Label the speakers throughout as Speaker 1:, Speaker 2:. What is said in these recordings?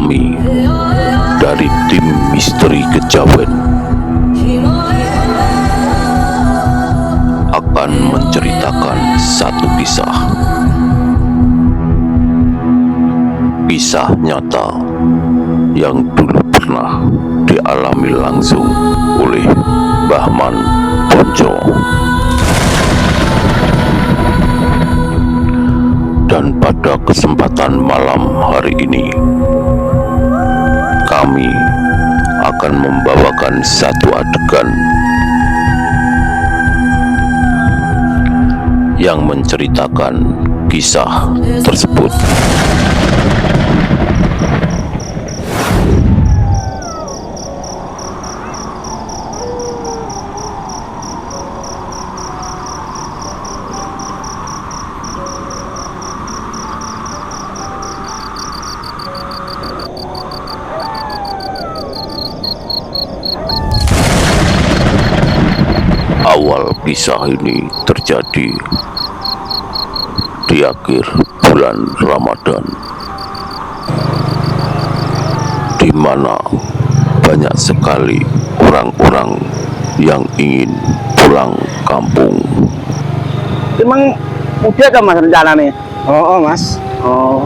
Speaker 1: Kami dari tim Misteri Kejawen akan menceritakan satu kisah nyata yang dulu pernah dialami langsung oleh Bahman Ponco. Dan pada kesempatan malam hari ini, kami akan membawakan satu adegan yang menceritakan kisah tersebut. Awal kisah ini terjadi di akhir bulan Ramadan, di mana banyak sekali orang-orang yang ingin pulang kampung.
Speaker 2: Emang udah kan mas rencananya? Oh mas. Oh.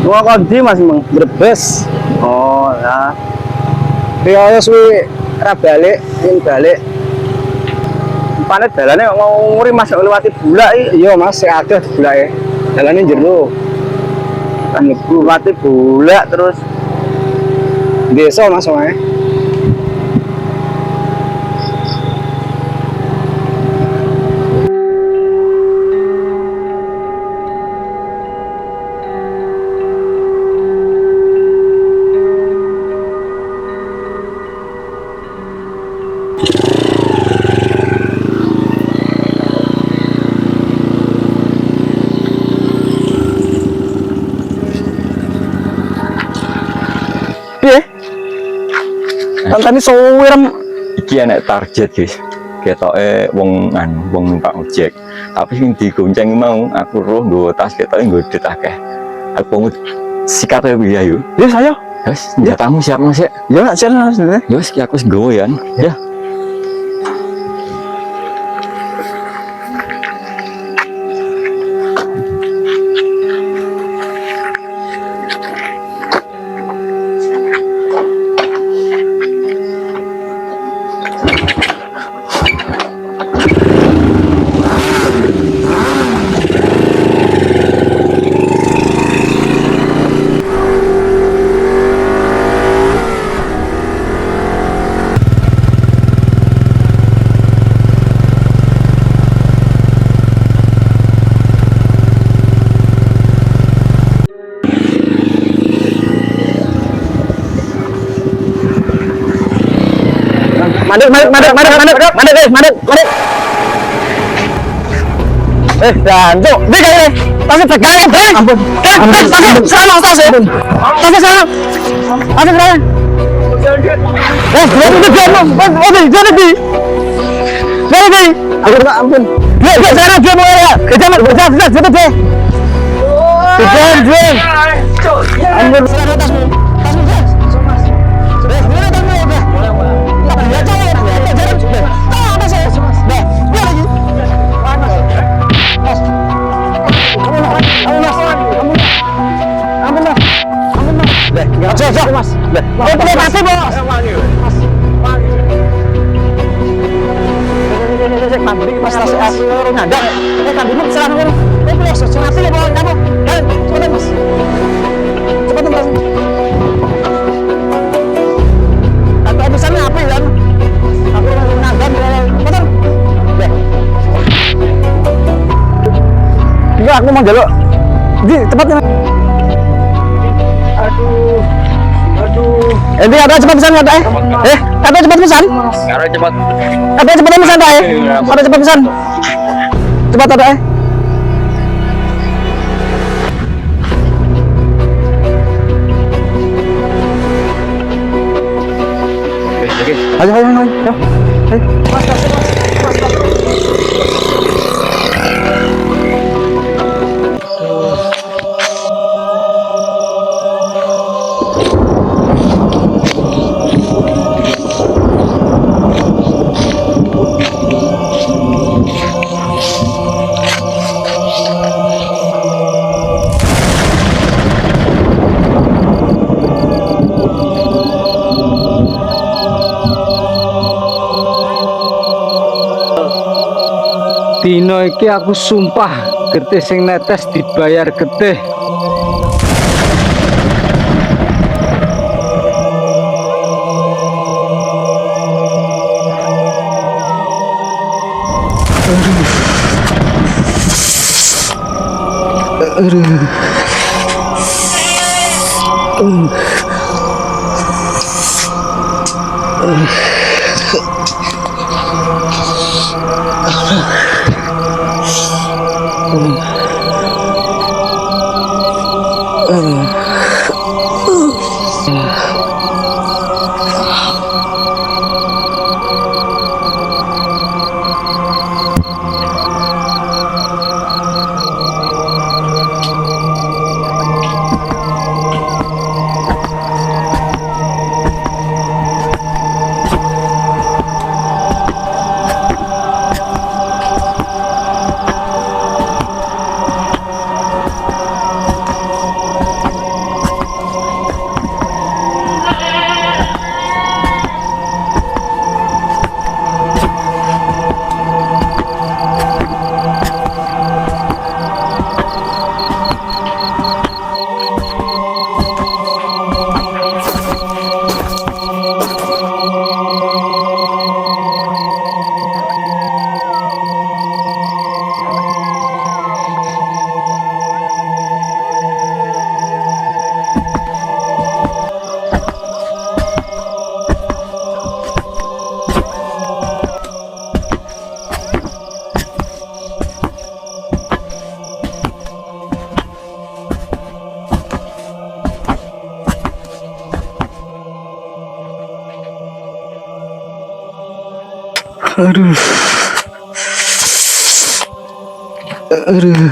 Speaker 2: Mau kondi mas emang Brebes. Oh ya. Riyo suwi ra balik, ingin balik. Panet dalane mau nguri mas lewati bulak iki. Iya mas, sik akeh bulake. Dalane jero. Kan lewati bulak terus desa mas wae. Tantane suwirem
Speaker 3: iki enek target guys. Ketoke wong numpak ojek. Tapi sing digonceng mau aku roh nggo tas ketoke nggo duit akeh. Aku sikate piye ayo?
Speaker 2: Yes ayo.
Speaker 3: Wes, senjatamu siap Mas ya?
Speaker 2: Ya siap mas.
Speaker 3: Ya wis ki aku wis nggowo ya. Ya.
Speaker 2: Mandek. Jancuk, ini kayak tasnya pegangan, deh. Ampun. Tasnya sama. Tasnya sama. Ampun. Dia sana dia mau ya. Kejaman, cepet deh. Kejaman. Ampun, sana tasmu. Mas. Oh, pakai pasti, Bos. Kambing pas tas aku ngadang. Kambingmu kesalahan ngono. Bos, mati ya, Bos. Kamu. Cepetan, Mas. Cepetan, Mas. Tapi abisannya apa ya? Aku ngadang cepetan. Enggak, aku mau jaluk. Di tempatnya. Aduh. Ini ada cepat pesan ada ada cepat pesan. Ada cepat pesan ada ada cepat pesan. Cepat ada Ayo. Mas. Dino iki aku sumpah getih sing netes dibayar getih. Aduh. Aduh.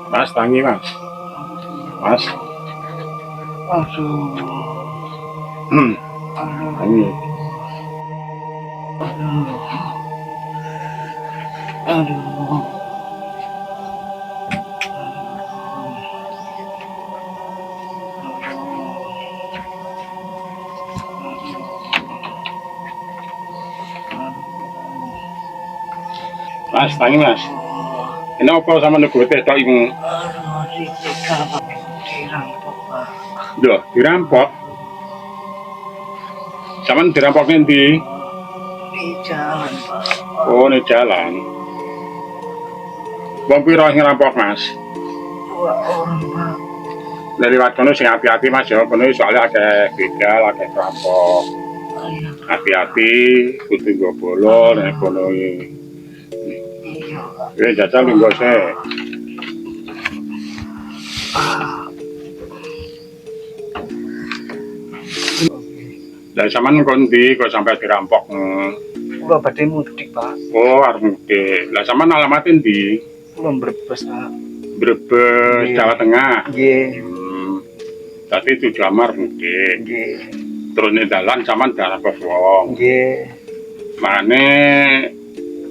Speaker 4: Mas, tangi mas. Mas.
Speaker 2: Aduh.
Speaker 4: Tangi.
Speaker 2: Aduh.
Speaker 4: Mas, tangi mas. Ini apa sama nego teh tok iku?
Speaker 2: Dirampok, Pak.
Speaker 4: Loh, dirampok. Saman dirampok ndi?
Speaker 2: Di jalan, Pak.
Speaker 4: Oh, di jalan. Wong pira sing ngerampok, Mas?
Speaker 2: 2 orang, Pak.
Speaker 4: Dari lewat kono sing hati-hati Mas ya, kono soalnya akeh begal, akeh perampok. Hati-hati, kudu nggo bolo nek kono iki. Jajal lungguh sik. Lah sampean kondi kok sampai dirampok?
Speaker 2: Kula badhe mudik, Pak.
Speaker 4: Oh, arep mudik. Lah sampean alamat endi?
Speaker 2: Kula Brebes, Pak.
Speaker 4: Brebes, Jawa Tengah.
Speaker 2: Nggih.
Speaker 4: Tadi tujuan arep mudik.
Speaker 2: Nggih.
Speaker 4: Terus ning dalan sampean dirampok wong.
Speaker 2: Nggih.
Speaker 4: Makane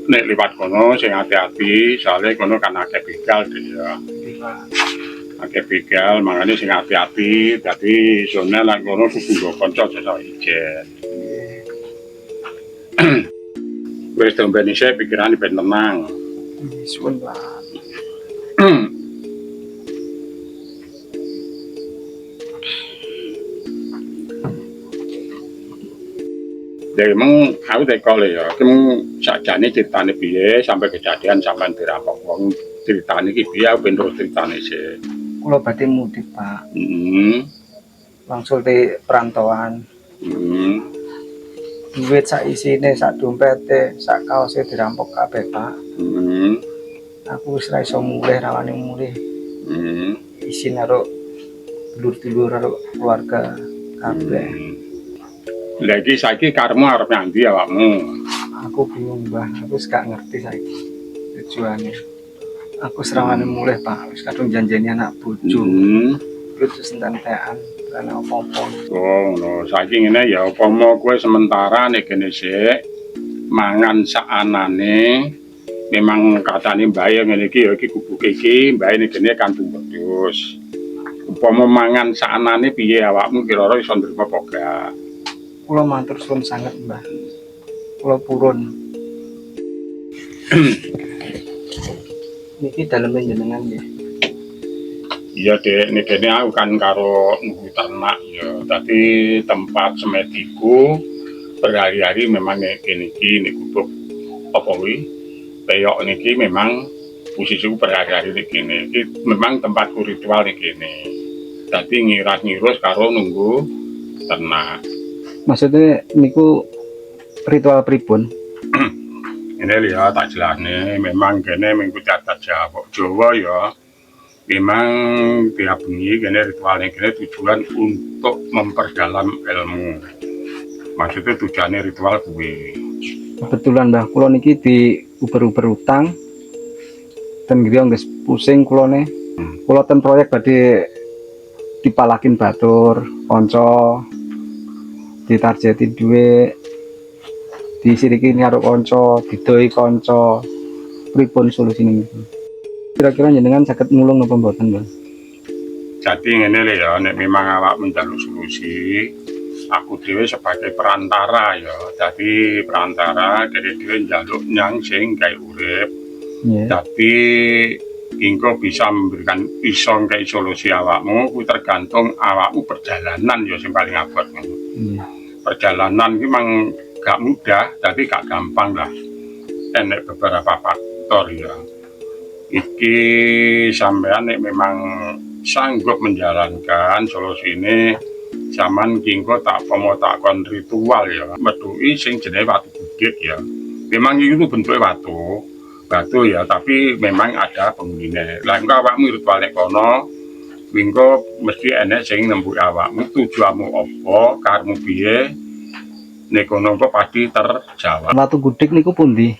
Speaker 4: nek liwat kono sing hati-hati, soalnya kono kan akeh begal ya. Akeh begal, makane sing hati-hati, dadi zona lan kono kudu nggo kanca jasa ijen. Wis temben isih pikirane ben tenang.
Speaker 2: Suwun, Pak.
Speaker 4: Jadi emang aku tekol ya, emang sajane ceritane piye sampai kejadian sampean dirampok wong ceritane iki piye aku ben terus ceritane sih.
Speaker 2: Kula badhe mudik, Pak.
Speaker 4: Hmm.
Speaker 2: Langsung di perantauan. duit sak isine, sak dompete, sak kaose dirampok kabeh, Pak. Aku wis ra iso mulih, rawane mulih. Isin karo dulur-dulur karo keluarga kabeh.
Speaker 4: Lagi saiki karmu arep nyandi awakmu.
Speaker 2: Aku bingung, Mbah. Aku wis gak ngerti saiki tujuane. Aku serawane mulih, Pak. Wis kadung janjeni anak bojo. Terus entek-entekan karena apa-apa.
Speaker 4: Oh, no. Saiki ngene ya upama kowe sementara nek kene sik mangan saanane memang katane mbae ngene iki ya iki kubuke iki mbae nek kene kantung wedhus. Upama mangan saanane piye awakmu kira-kira iso nrimo apa gak?
Speaker 2: Kula matur suwun sanget, Mbah. Kula purun. Niki daleme jenengan nggih.
Speaker 4: Iya dek, ini kene aku kan karo nunggu ternak ya. Tadi tempat semediku berhari-hari memang kene iki nek gubuk apa kuwi? Peyok niki memang posisiku berhari-hari nek kene. Iki memang tempatku ritual nek kene. Dadi ngiras-ngirus karo nunggu ternak.
Speaker 2: Maksudnya niku ritual pripun?
Speaker 4: Ini lihat tak jelasne memang kene mengikuti adat Jawa ya. Memang tiap bengi kene ritualnya kene tujuan untuk memperdalam ilmu. Maksudnya tujuannya ritual kuwi.
Speaker 2: Kebetulan, Mbah, kula niki di uber-uber utang. Dan griya nggih pusing kulone. Kula ten proyek badhe dipalakin batur, kanca ditargeti duit, disiriki karo kanca, didoi kanca. Pripun solusine niku? Kira-kira jenengan saged mulung napa mboten, Mbah?
Speaker 4: Jadi ngene lho ya, nek memang awak menjaluk solusi, aku dhewe sebagai perantara ya. Jadi perantara dhewe njaluk nyang sing gawe urip. Jadi engko bisa memberikan iso gawe solusi awakmu, kuwi tergantung awakmu perjalanan ya sing paling abot. Perjalanan iki mang gak mudah, tapi gak gampang lah. Enek beberapa faktor ya. Iki sampean nek memang sanggup menjalankan solusi ini zaman kingko tak kon ritual ya metuki sing jenenge watu gudik ya. Memang itu bentuknya batu ya, tapi memang ada penghunine. Lah engko awakmu ritual nek kono engko mesti enek sing nembuk awakmu tujuanmu apa, karepmu piye. Nek kono engko pasti terjawab.
Speaker 2: Watu gudik niku pundi?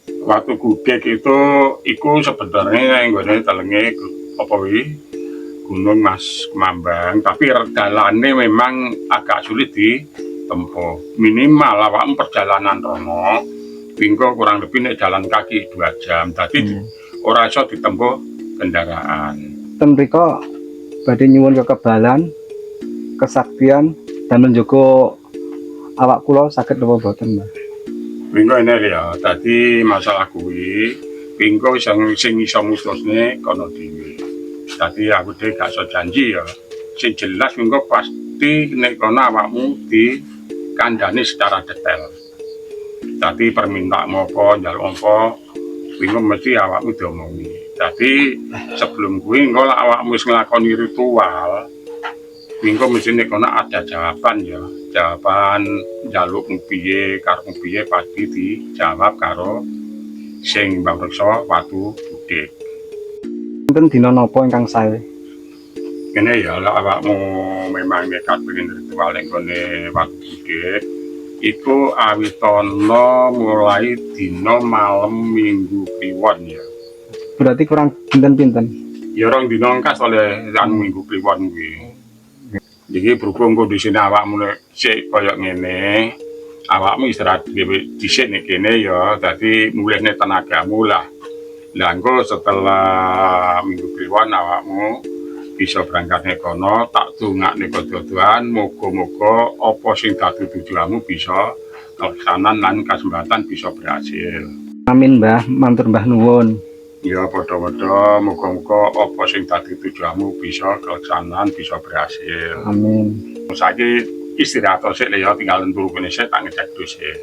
Speaker 4: Watu gudik itu iku sebenarnya nggone telenge apa kuwi Gunung Mas Kemambang, tapi dalane memang agak sulit ditempuh. Minimal awakmu perjalanan rono pingko kurang lebih nek jalan kaki 2 jam. Dadi ora iso ditempuh kendaraan.
Speaker 2: Ten mriko badhe nyuwun kekebalan, kesaktian dan menjogo awak kula saged napa boten, Mbah?
Speaker 4: Pingko ini ya, tadi masalah kuwi, pingko sing iso musnahne kono dhewe. Tadi aku dhewe gak iso janji ya. Sing jelas pingko pasti nek kono awakmu dikandani secara detail. Tadi permintaanmu apa, njaluk apa, pingko mesti awakmu diomongi. Tapi sebelum kuwi engko lek awakmu wis nglakoni ritual, pingko mesti nek kono ada jawaban ya. Jawaban njalukmu piye, karepmu piye pasti dijawab karo sing mbangreksa watu gudik.
Speaker 2: Wonten dina napa ingkang sae?
Speaker 4: Kene ya lek awakmu memang nekat pengen ritual ning gone watu gudik, iku awitana mulai dina malam Minggu Kliwon ya.
Speaker 2: Berarti kurang pinten-pinten?
Speaker 4: Ya rong dina engkas oleh Minggu Kliwon kuwi. Jadi berhubung kondisi awakmu sik kaya ngene, awakmu istirahat dhisik nek kene ya, dadi mulihne tenagamu lah. Lah engko setelah Minggu Kliwon awakmu bisa berangkat nek kono, tak dongakne kododoan, muga-muga apa sing dadi tujuanmu bisa kelaksanan lan kesempatan bisa berhasil.
Speaker 2: Amin, Mbah, matur Mbah nuwun.
Speaker 4: Ya padha-padha muga-muga apa sing dadi tujuanmu bisa kelaksanan, bisa berhasil.
Speaker 2: Amin.
Speaker 4: Saiki istirahat sik ya, tinggal turu kene sik tak ngecek dosisik.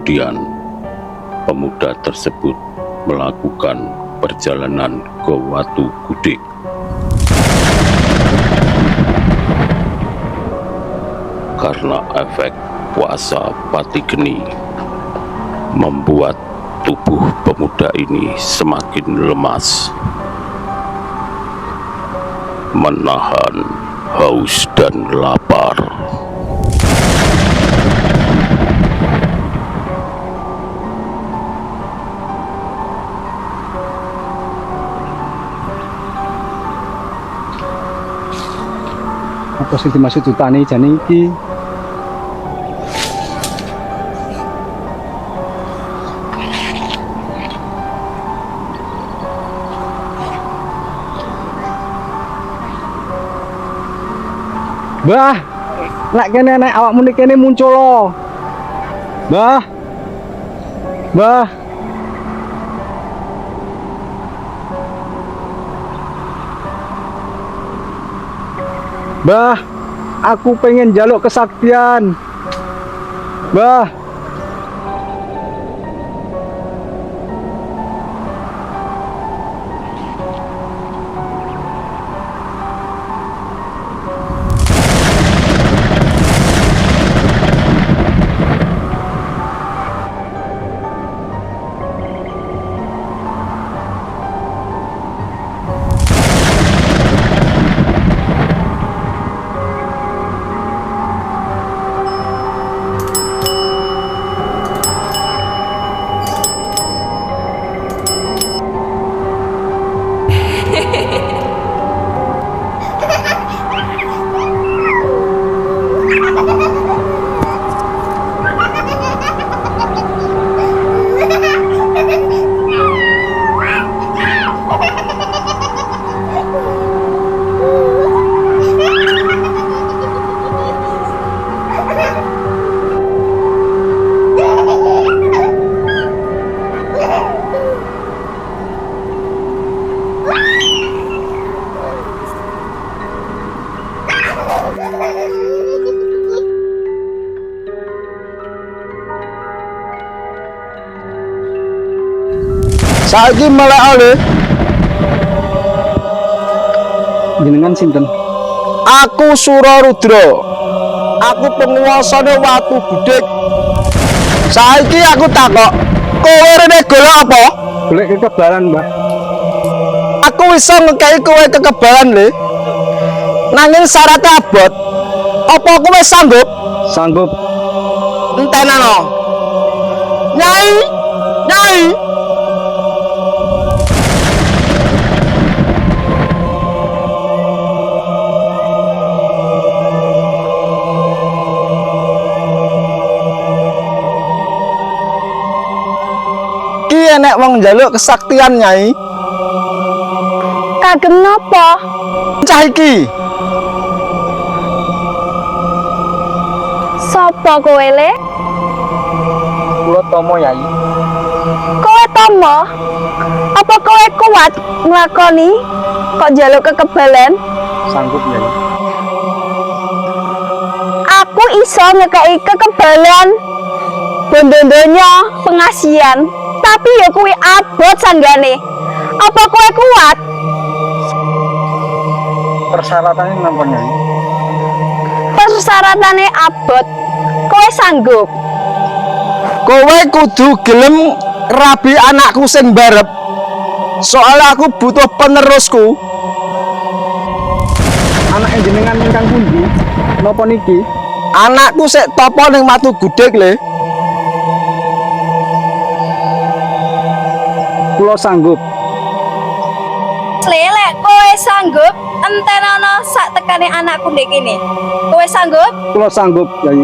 Speaker 1: kemudian pemuda tersebut melakukan perjalanan ke Watu Gudeg. Karena efek puasa Pati Geni membuat tubuh pemuda ini semakin lemas, menahan haus dan lapar.
Speaker 2: Apa sih dimaksud utane jane iki? Bah, nek kene nek awakmu nek kene muncul lo. Bah. Bah. Bah, aku pengen jaluk kesaktian. Bah. Saiki melek oleh jenengan sinten? Aku Surarudra. Aku penguasane Watu Gudeg. Saiki aku takok, kowe rene golek apa? Golek kekebalan, Mbah. Aku iso ngekei kowe kekebalan le. Nanging syaratnya abot. Apa kowe sanggup? Sanggup. Entenano. Nyai, Nyai. Nek wong njaluk kesaktian Nyai.
Speaker 5: Kagem napa?
Speaker 2: Cah iki.
Speaker 5: Sapa kowe le?
Speaker 2: Kula Tomo Nyai.
Speaker 5: Kowe Tomo? Apa kowe kuat nglakoni kok njaluk kekebalan?
Speaker 2: Sanggup Nyai.
Speaker 5: Aku iso ngekei kekebalan bondo-donya pengasihan. Tapi ya kuwi abot sanggane. Apa kowe kuat?
Speaker 2: Persyaratannya napa Nyai?
Speaker 5: Persyaratannya abot. Kowe sanggup?
Speaker 2: Kowe kudu gelem rabi anakku sing barep. Soalnya aku butuh penerusku. Anak jenengan ingkang pundi? Napa niki? Anakku sik topo ning Watu Gudeg le. Kula sanggup.
Speaker 5: Lelek kowe sanggup entenono sak tekane anakku ndek kene. Kowe sanggup?
Speaker 2: Kula sanggup, Nyai.